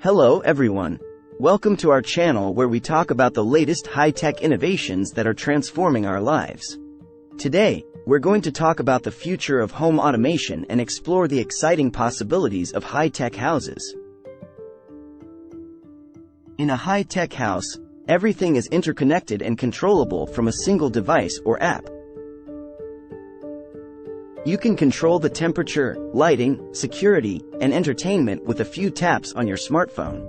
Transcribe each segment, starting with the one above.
Hello everyone. Welcome to our channel where we talk about the latest high-tech innovations that are transforming our lives. Today, we're going to talk about the future of home automation and explore the exciting possibilities of high-tech houses. In a high-tech house, everything is interconnected and controllable from a single device or app. You can control the temperature, lighting, security, and entertainment with a few taps on your smartphone.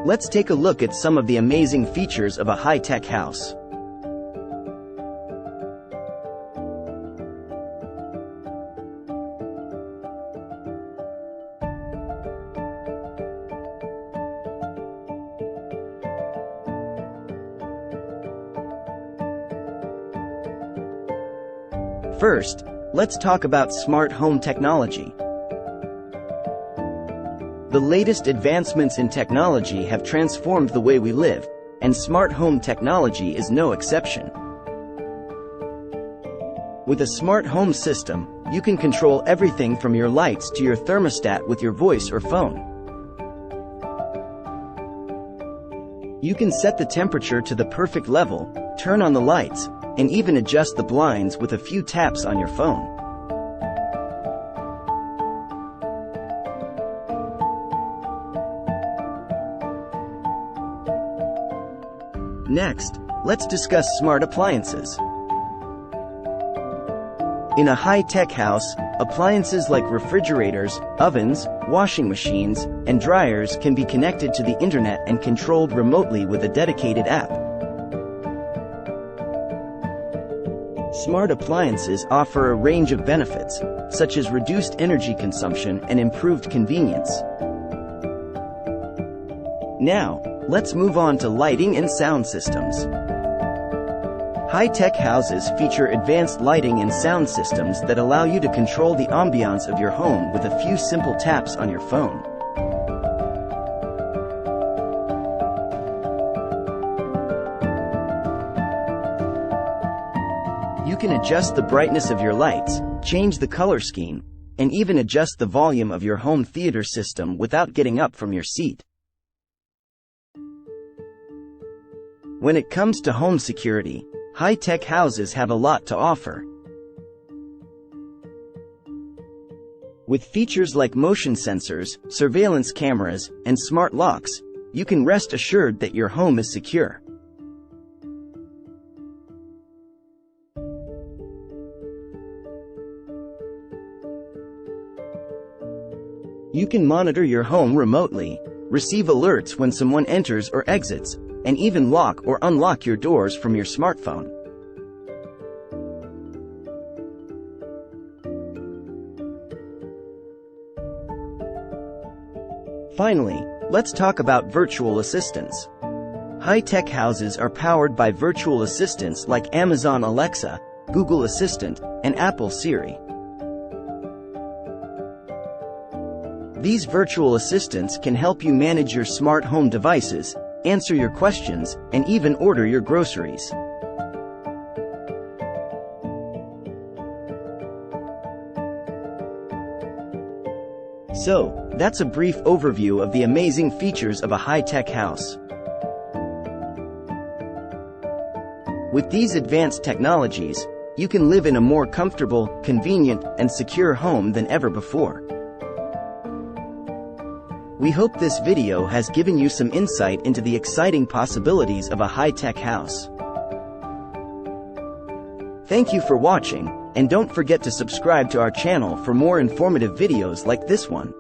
Let's take a look at some of the amazing features of a high-tech house. First, let's talk about smart home technology. The latest advancements in technology have transformed the way we live, and smart home technology is no exception. With a smart home system, you can control everything from your lights to your thermostat with your voice or phone. You can set the temperature to the perfect level, turn on the lights, and even adjust the blinds with a few taps on your phone. Next, let's discuss smart appliances. In a high-tech house, appliances like refrigerators, ovens, washing machines, and dryers can be connected to the internet and controlled remotely with a dedicated app. Smart appliances offer a range of benefits, such as reduced energy consumption and improved convenience. Now, let's move on to lighting and sound systems. High-tech houses feature advanced lighting and sound systems that allow you to control the ambiance of your home with a few simple taps on your phone. You can adjust the brightness of your lights, change the color scheme, and even adjust the volume of your home theater system without getting up from your seat. When it comes to home security, high-tech houses have a lot to offer. With features like motion sensors, surveillance cameras, and smart locks, you can rest assured that your home is secure. You can monitor your home remotely, receive alerts when someone enters or exits, and even lock or unlock your doors from your smartphone. Finally, let's talk about virtual assistants. High-tech houses are powered by virtual assistants like Amazon Alexa, Google Assistant, and Apple Siri. These virtual assistants can help you manage your smart home devices, answer your questions, and even order your groceries. So, that's a brief overview of the amazing features of a high-tech house. With these advanced technologies, you can live in a more comfortable, convenient, and secure home than ever before. We hope this video has given you some insight into the exciting possibilities of a high-tech house. Thank you for watching, and don't forget to subscribe to our channel for more informative videos like this one.